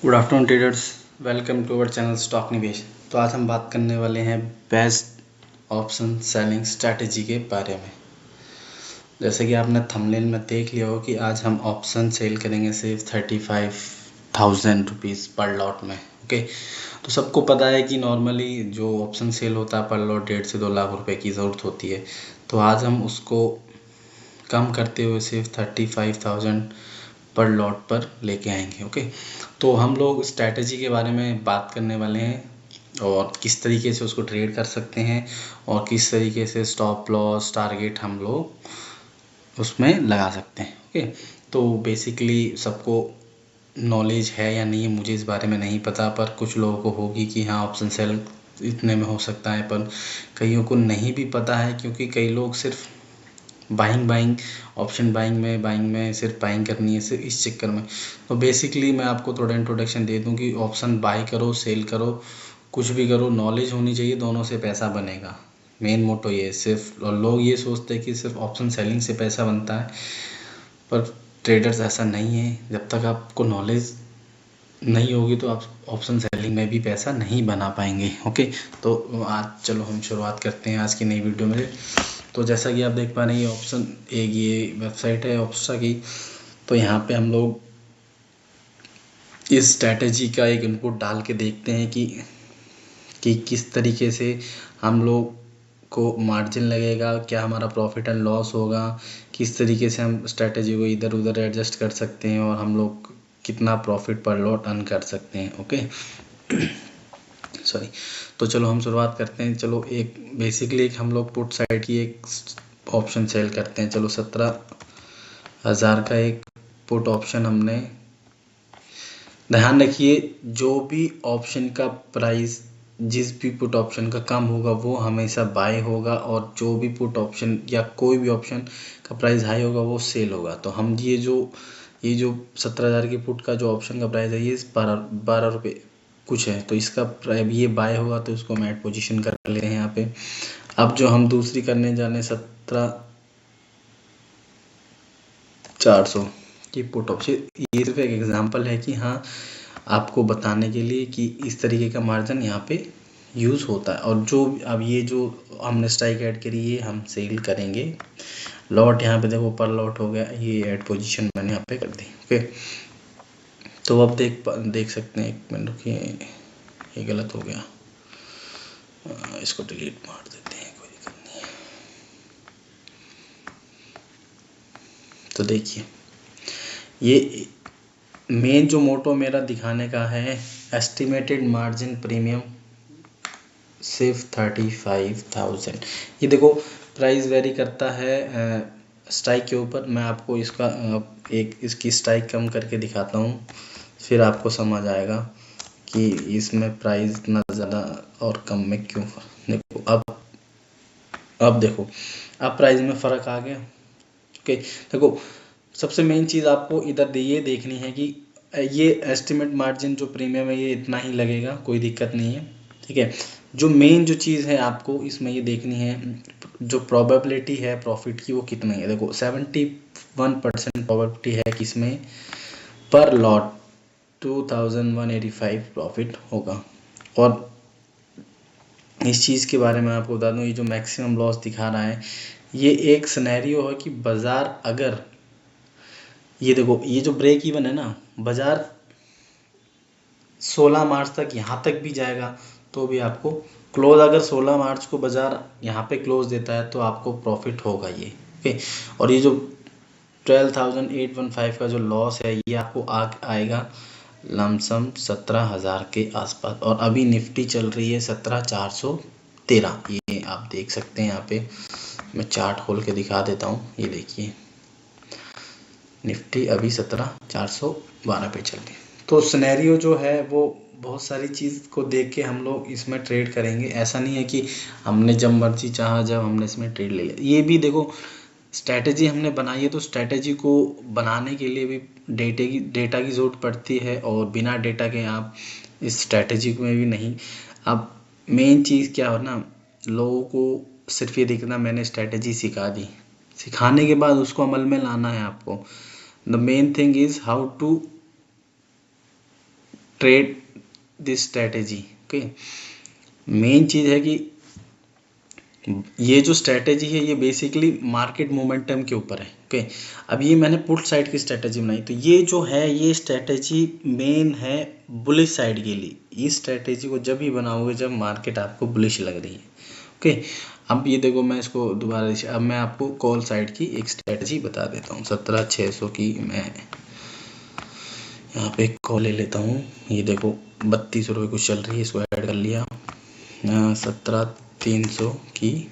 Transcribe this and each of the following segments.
Good afternoon traders, welcome to our channel stock Nivesh. तो आज हम बात करने वाले हैं बेस्ट ऑप्शन सेलिंग स्ट्रैटेजी के बारे में। जैसे कि आपने थंबनेल में देख लिया हो कि आज हम ऑप्शन सेल करेंगे सिर्फ 35,000 रुपीज़ पर लॉट में। ओके, तो सबको पता है कि नॉर्मली जो ऑप्शन सेल होता है पर लॉट 1.5 से 2 लाख रुपए की ज़रूरत होती है। तो आज हम उसको कम करते हुए सिर्फ 35,000 पर लॉट पर लेके आएंगे। ओके, तो हम लोग स्ट्रैटेजी के बारे में बात करने वाले हैं और किस तरीके से उसको ट्रेड कर सकते हैं और किस तरीके से स्टॉप लॉस टारगेट हम लोग उसमें लगा सकते हैं। ओके, तो बेसिकली सबको नॉलेज है या नहीं है मुझे इस बारे में नहीं पता, पर कुछ लोगों को होगी कि हाँ ऑप्शन सेल इतने में हो सकता है, पर कईयों को नहीं भी पता है क्योंकि कई लोग सिर्फ बाइंग ऑप्शन बाइंग में सिर्फ बाइंग करनी है सिर्फ इस चक्कर में। तो बेसिकली मैं आपको थोड़ा इंट्रोडक्शन दे दूं कि ऑप्शन बाय करो सेल करो कुछ भी करो, नॉलेज होनी चाहिए, दोनों से पैसा बनेगा। मेन मोटो ये सिर्फ, और लोग ये सोचते हैं कि सिर्फ ऑप्शन सेलिंग से पैसा बनता है, पर ट्रेडर्स ऐसा नहीं है। जब तक आपको नॉलेज नहीं होगी तो आप ऑप्शन सेलिंग में भी पैसा नहीं बना पाएंगे। ओके, तो आज चलो हम शुरुआत करते हैं आज की नई वीडियो में। तो जैसा कि आप देख पा रहे हैं ये ऑप्शन एक ये वेबसाइट है ऑप्शा की। तो यहाँ पे हम लोग इस स्ट्रैटेजी का एक इनपुट डाल के देखते हैं कि किस तरीके से हम लोग को मार्जिन लगेगा, क्या हमारा प्रॉफिट एंड लॉस होगा, किस तरीके से हम स्ट्रैटेजी को इधर उधर एडजस्ट कर सकते हैं और हम लोग कितना प्रॉफिट पर लॉट अर्न कर सकते हैं। ओके सॉरी, तो चलो हम शुरुआत करते हैं। चलो एक बेसिकली एक हम लोग पुट साइड की एक ऑप्शन सेल करते हैं। चलो 17,000 का एक पुट ऑप्शन हमने, ध्यान रखिए जो भी ऑप्शन का प्राइस जिस भी पुट ऑप्शन का कम होगा वो हमेशा बाय होगा और जो भी पुट ऑप्शन या कोई भी ऑप्शन का प्राइस हाई होगा वो सेल होगा। तो हम ये जो 17,000 की पुट का जो ऑप्शन का प्राइस है ये 12 रुपये कुछ है, तो इसका ये बाय होगा तो इसको हम ऐड पोजीशन कर लेते हैं यहाँ पे। अब जो हम दूसरी करने जाने 17,400 की पुट ऑप्शन, ये सिर्फ एक एग्जांपल है कि हाँ आपको बताने के लिए कि इस तरीके का मार्जिन यहाँ पे यूज़ होता है। और जो अब ये जो हमने स्ट्राइक ऐड करी ये हम सेल करेंगे। लॉट यहाँ पे देखो पर लॉट हो गया, ये ऐड पोजीशन मैंने यहाँ पे कर दी। ओके, तो अब देख सकते हैं, एक मिनट रुकिए ये गलत हो गया, इसको डिलीट मार देते हैं, कोई दिक्कत नहीं है। तो देखिए ये मेन जो मोटो मेरा दिखाने का है, एस्टिमेटेड मार्जिन प्रीमियम सिर्फ 35,000। ये देखो प्राइस वेरी करता है स्ट्राइक के ऊपर। मैं आपको इसका एक इसकी स्ट्राइक कम करके दिखाता हूँ, फिर आपको समझ आएगा कि इसमें प्राइस इतना ज़्यादा और कम में क्यों। देखो अब देखो अब प्राइस में फ़र्क आ गया। ओके, देखो सबसे मेन चीज़ आपको इधर ये देखनी है कि ये एस्टिमेट मार्जिन जो प्रीमियम है ये इतना ही लगेगा, कोई दिक्कत नहीं है। ठीक है, जो मेन जो चीज़ है आपको इसमें ये देखनी है जो प्रोबेबिलिटी है प्रॉफिट की वो कितनी है। देखो 71% प्रोबेबिलिटी है कि इसमें पर लॉट 2185 प्रॉफिट होगा। और इस चीज़ के बारे में आपको बता दूं, ये जो मैक्सिमम लॉस दिखा रहा है ये एक सिनेरियो है कि बाज़ार अगर ये देखो ये जो ब्रेक इवन है ना, बाज़ार 16 मार्च तक यहाँ तक भी जाएगा तो भी आपको क्लोज, अगर 16 मार्च को बाज़ार यहाँ पे क्लोज देता है तो आपको प्रॉफिट होगा ये। ओके, और ये जो 12,815 का जो लॉस है ये आपको आएगा लमसम 17,000 के आसपास। और अभी निफ्टी चल रही है 17,413, ये आप देख सकते हैं यहाँ पे। मैं चार्ट खोल के दिखा देता हूँ, ये देखिए निफ्टी अभी 17,412 पे चल रही है। तो सिनेरियो जो है वो बहुत सारी चीज़ को देख के हम लोग इसमें ट्रेड करेंगे। ऐसा नहीं है कि हमने जब मर्जी चाहा जब हमने इसमें ट्रेड ले लिया। ये भी देखो स्ट्रैटेजी हमने बनाई है तो स्ट्रैटेजी को बनाने के लिए भी डेटा की ज़रूरत पड़ती है, और बिना डेटा के आप इस स्ट्रैटेजी में भी नहीं। अब मेन चीज़ क्या हो ना, लोगों को सिर्फ ये देखना मैंने स्ट्रैटेजी सिखा दी, सिखाने के बाद उसको अमल में लाना है आपको। The main thing is how to trade this strategy. Okay, main चीज़ है कि ये जो स्ट्रैटेजी है ये बेसिकली मार्केट मोमेंटम के ऊपर है। ओके, अब ये मैंने पुट साइड की स्ट्रैटेजी बनाई, तो ये जो है ये स्ट्रैटेजी मेन है बुलिश साइड के लिए। इस स्ट्रैटेजी को जब भी बनाओगे जब मार्केट आपको बुलिश लग रही है। ओके, अब ये देखो मैं इसको दोबारा अब मैं आपको कॉल साइड की एक स्ट्रैटेजी बता देता हूँ। 17,600 की मैं यहाँ पे कॉल ले लेता हूँ। ये देखो 32 रुपये कुछ चल रही है, इसको ऐड कर लिया। 17,300 की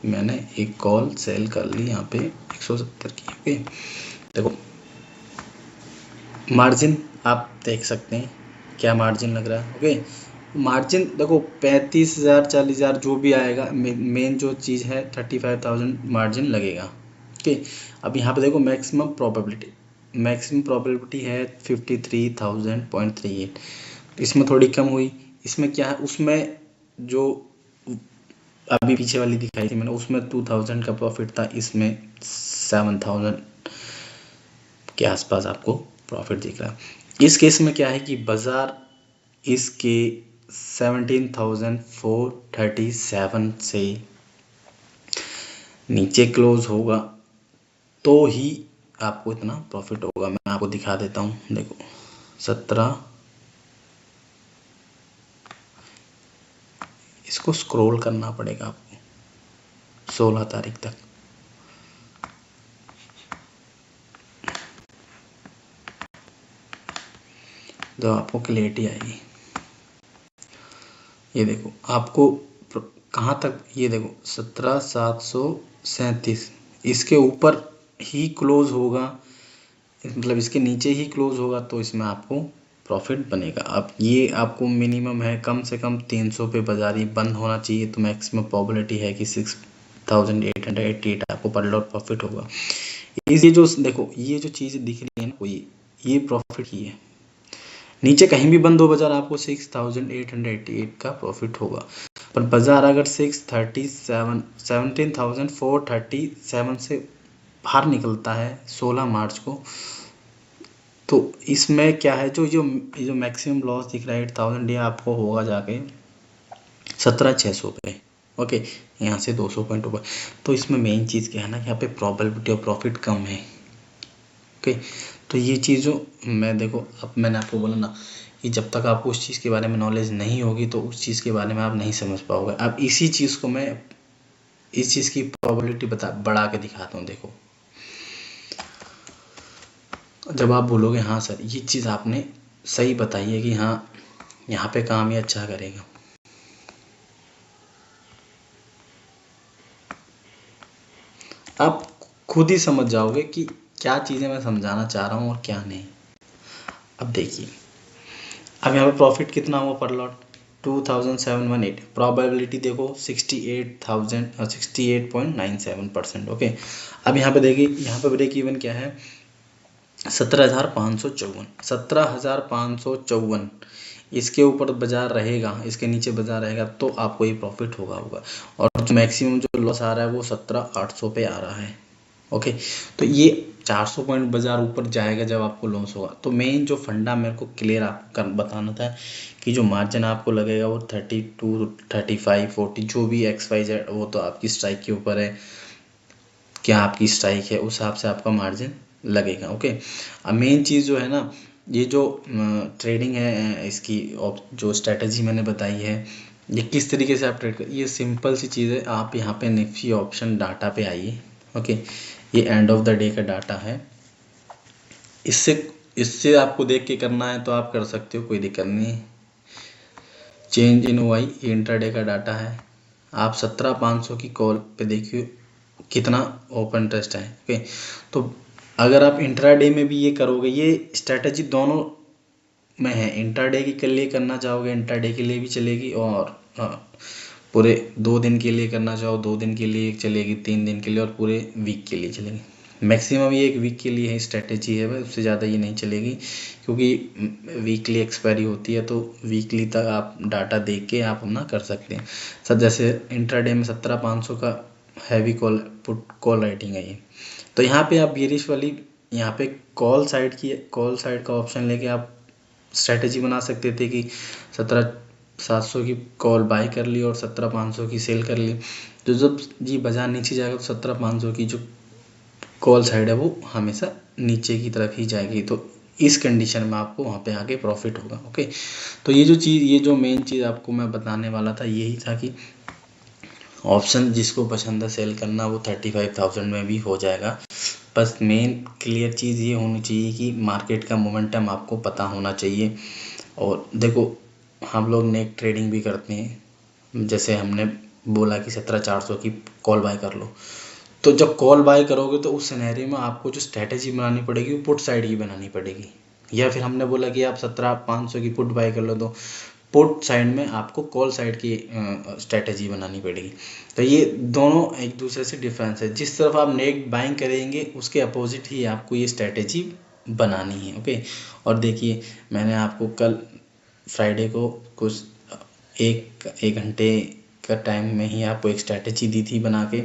मैंने एक कॉल सेल कर ली यहाँ पे 170 की। ओके, देखो मार्जिन आप देख सकते हैं क्या मार्जिन लग रहा है। ओके, मार्जिन देखो 35,000 40,000 जो भी आएगा, मेन जो चीज़ है 35,000 मार्जिन लगेगा। ओके, अब यहाँ पे देखो मैक्सिमम प्रोबेबिलिटी है 53,000.38। इसमें थोड़ी कम हुई। इसमें क्या है, उसमें जो अभी पीछे वाली दिखाई थी मैंने उसमें 2,000 का प्रॉफिट था, इसमें 7,000 के आसपास आपको प्रॉफिट दिख रहा है। इस केस में क्या है कि बाजार इसके 17,437 से नीचे क्लोज होगा तो ही आपको इतना प्रॉफिट होगा। मैं आपको दिखा देता हूँ, देखो 17, इसको स्क्रॉल करना पड़ेगा आपको 16 तारीख तक। तो आपको क्लैरिटी आएगी। ये देखो आपको कहाँ तक, ये देखो 17,737 इसके ऊपर ही क्लोज होगा, मतलब इसके नीचे ही क्लोज होगा तो इसमें आपको प्रॉफिट बनेगा। अब ये आपको मिनिमम है कम से कम 300 पे बाजार बंद होना चाहिए, तो मैक्सिमम प्रोबेबिलिटी है कि 6,888 आपको पर लॉट प्रॉफिट होगा। ये जो देखो ये जो चीज़ दिख रही है ना, ये प्रॉफिट की है। नीचे कहीं भी बंद हो बाजार आपको 6,888 का प्रॉफिट होगा। पर बाजार अगर 17,437 से बाहर निकलता है 16 मार्च को, तो इसमें क्या है, जो मैक्सिमम लॉस दिख रहा है 8,000, ये आपको होगा जाके 17,600 पे। ओके, यहाँ से 200 पॉइंट ऊपर। तो इसमें मेन चीज़ क्या है ना, यहाँ पे प्रोबेबिलिटी ऑफ प्रॉफिट कम है। ओके, तो ये चीज़ जो मैं देखो, अब मैंने आपको बोला ना कि जब तक आपको उस चीज़ के बारे में नॉलेज नहीं होगी तो उस चीज़ के बारे में आप नहीं समझ पाओगे। अब इसी चीज़ को मैं इस चीज़ की प्रोबेबिलिटी बढ़ा के दिखाता हूँ। देखो जब आप बोलोगे हाँ सर ये चीज़ आपने सही बताई है कि हाँ यहाँ पे काम ये अच्छा करेगा, आप खुद ही समझ जाओगे कि क्या चीज़ें मैं समझाना चाह रहा हूँ और क्या नहीं। अब देखिए, अब यहाँ पे प्रॉफिट कितना हुआ पर लॉट 2,718, प्रोबेबिलिटी देखो 68.97%। ओके, अब यहाँ पे देखिए, यहाँ पे ब्रेक इवन क्या है 17,554, इसके ऊपर बाजार रहेगा, इसके नीचे बाजार रहेगा तो आपको ये प्रॉफिट होगा। और जो मैक्सिमम जो लॉस आ रहा है वो 17,800 पे आ रहा है। ओके, तो ये 400 पॉइंट बाजार ऊपर जाएगा जब आपको लॉस होगा। तो मेन जो फंडा मेरे को क्लियर आपको बताना था कि जो मार्जिन आपको लगेगा वो 32, 35, 40 जो भी XYZ, वो तो आपकी स्ट्राइक के ऊपर है, क्या आपकी स्ट्राइक है उस हिसाब से आपका मार्जिन लगेगा। ओके, अब मेन चीज़ जो है ना, ये जो ट्रेडिंग है इसकी जो स्ट्रेटजी मैंने बताई है, ये किस तरीके से आप ट्रेड कर, ये सिंपल सी चीज़ है। आप यहाँ पे निफ्टी ऑप्शन डाटा पे आइए। ओके, ये एंड ऑफ द डे का डाटा है, इससे आपको देख के करना है तो आप कर सकते हो, कोई दिक्कत नहीं है। चेंज इन वाई ये इंट्राडे का डाटा है। आप 17,500 की कॉल पे देखिए कितना ओपन इंटरेस्ट है। ओके, तो अगर आप इंट्राडे में भी ये करोगे, ये स्ट्रैटेजी दोनों में है, इंट्राडे के लिए करना चाहोगे इंट्राडे के लिए भी चलेगी, और पूरे 2 दिन के लिए करना चाहो 2 दिन के लिए चलेगी, 3 दिन के लिए, और पूरे वीक के लिए चलेगी। मैक्सिमम ये 1 वीक के लिए ही स्ट्रैटेजी है, उससे ज़्यादा ये नहीं चलेगी क्योंकि वीकली एक्सपायरी होती है, तो वीकली तक आप डाटा देख के आप अपना कर सकते हैं। सर जैसे इंट्राडे में 17,500 का हैवी कॉल राइटिंग है ये, तो यहाँ पे आप बेरिश वाली यहाँ पे कॉल साइड का ऑप्शन लेके आप स्ट्रैटेजी बना सकते थे कि 17,700 की कॉल बाय कर ली और 17,500 की सेल कर ली। तो जब ये बाजार नीचे जाएगा तो 17,500 की जो कॉल साइड है वो हमेशा नीचे की तरफ ही जाएगी। तो इस कंडीशन में आपको वहाँ पे आगे प्रॉफिट होगा। ओके, तो ये जो मेन चीज़ आपको मैं बताने वाला था यही था कि ऑप्शन जिसको पसंद है सेल करना वो 35,000 में भी हो जाएगा। बस मेन क्लियर चीज़ ये होनी चाहिए कि मार्केट का मोमेंटम आपको पता होना चाहिए। और देखो हम लोग नेट ट्रेडिंग भी करते हैं, जैसे हमने बोला कि 17,400 की कॉल बाय कर लो। तो जब कॉल बाय करोगे तो उस सिनेरियो में आपको जो स्ट्रैटेजी बनानी पड़ेगी वो पुट साइड की बनानी पड़ेगी। या फिर हमने बोला कि आप 17,500 की पुट बाय कर लो तो पुट साइड में आपको कॉल साइड की स्ट्रैटेजी बनानी पड़ेगी। तो ये दोनों एक दूसरे से डिफरेंस है। जिस तरफ आप नेट बाइंग करेंगे उसके अपोजिट ही आपको ये स्ट्रैटेजी बनानी है। ओके, और देखिए मैंने आपको कल फ्राइडे को कुछ एक घंटे का टाइम में ही आपको एक स्ट्रैटेजी दी थी बना के,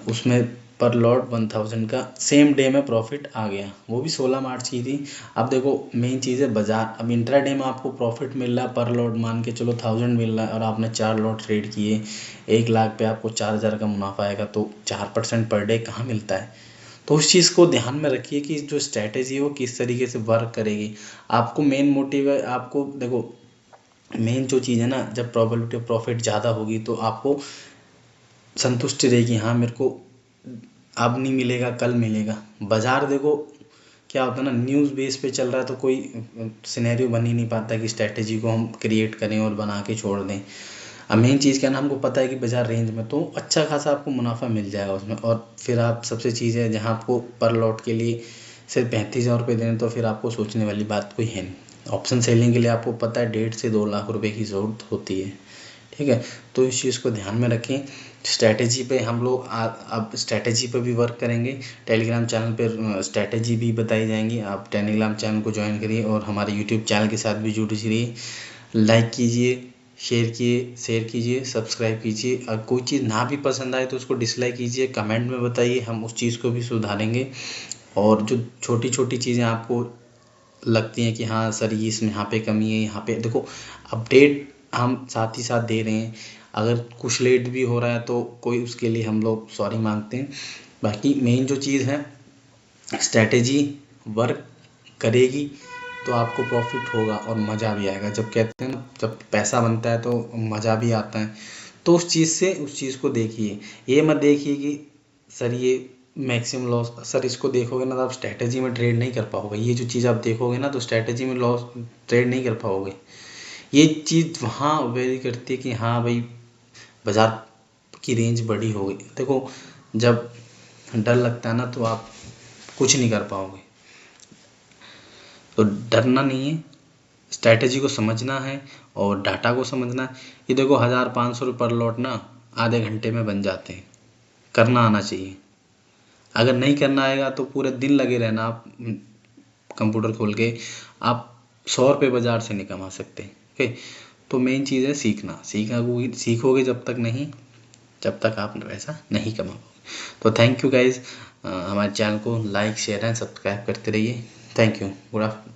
उसमें पर लॉट 1000 का सेम डे में प्रॉफिट आ गया, वो भी 16 मार्च की थी। अब देखो मेन चीज़ है बाजार, अब इंट्राडे में आपको प्रॉफिट मिल रहा है पर लॉट मान के चलो 1000 मिल रहा है और आपने 4 लॉट ट्रेड किए, 1 लाख पे आपको 4000 का मुनाफा आएगा। तो 4% पर डे कहाँ मिलता है। तो उस चीज़ को ध्यान में रखिए कि जो स्ट्रैटेजी है वो किस तरीके से वर्क करेगी। आपको मेन मोटिव है, आपको देखो मेन जो चीज़ है ना, जब प्रोबेबिलिटी ऑफ प्रॉफिट ज़्यादा होगी तो आपको संतुष्टि रहेगी, हाँ मेरे को अब नहीं मिलेगा कल मिलेगा। बाजार देखो क्या होता है ना, न्यूज़ बेस पे चल रहा है तो कोई सिनेरियो बन ही नहीं पाता कि स्ट्रैटेजी को हम क्रिएट करें और बना के छोड़ दें। अब मेन चीज़ क्या है ना, हमको पता है कि बाजार रेंज में तो अच्छा खासा आपको मुनाफा मिल जाएगा उसमें। और फिर आप सबसे चीज़ है जहाँ आपको पर लॉट के लिए सिर्फ 35,000 रुपये देने, तो फिर आपको सोचने वाली बात कोई है नहीं। ऑप्शन सेलिंग के लिए आपको पता है 1.5 से 2 लाख रुपए की ज़रूरत होती है। ठीक है, तो इस चीज़ को ध्यान में रखें। स्ट्रैटेजी पे हम लोग अब स्ट्रैटेजी पे भी वर्क करेंगे। टेलीग्राम चैनल पर स्ट्रैटेजी भी बताई जाएंगी, आप टेलीग्राम चैनल को ज्वाइन करिए और हमारे यूट्यूब चैनल के साथ भी जुड़े रहिए। लाइक कीजिए, शेयर कीजिए, सब्सक्राइब कीजिए। अगर कोई चीज़ ना भी पसंद आए तो उसको डिसलाइक कीजिए, कमेंट में बताइए, हम उस चीज़ को भी सुधारेंगे। और जो छोटी छोटी चीज़ें आपको लगती हैं कि हाँ सर ये इसमें यहाँ पे कमी है, यहाँ पे देखो अपडेट हम साथ ही साथ दे रहे हैं। अगर कुछ लेट भी हो रहा है तो कोई उसके लिए हम लोग सॉरी मांगते हैं। बाकी मेन जो चीज़ है स्ट्रैटेजी वर्क करेगी तो आपको प्रॉफिट होगा और मज़ा भी आएगा। जब कहते हैं ना जब पैसा बनता है तो मज़ा भी आता है। तो उस चीज़ को देखिए, ये मत देखिए कि सर ये मैक्सिमम लॉस, सर इसको देखोगे ना तो आप स्ट्रैटेजी में ट्रेड नहीं कर पाओगे। ये जो चीज़ आप देखोगे ना तो स्ट्रैटेजी में लॉस ट्रेड नहीं कर पाओगे। ये चीज़ वहाँ वेरी करती है कि हाँ भाई बाजार की रेंज बड़ी हो गई। देखो जब डर लगता है ना तो आप कुछ नहीं कर पाओगे। तो डरना नहीं है, स्ट्रैटेजी को समझना है और डाटा को समझना है। ये देखो 1,500 रुपये पर लॉट ना आधे घंटे में बन जाते हैं, करना आना चाहिए। अगर नहीं करना आएगा तो पूरे दिन लगे रहना, आप कंप्यूटर खोल के आप 100 रुपये बाजार से नहीं कमा सकते। ओके, तो मेन चीज़ है सीखोगे जब तक आप पैसा नहीं कमा पाओगे। तो थैंक यू गाइज, हमारे चैनल को लाइक शेयर एंड सब्सक्राइब करते रहिए। Thank you, good afternoon.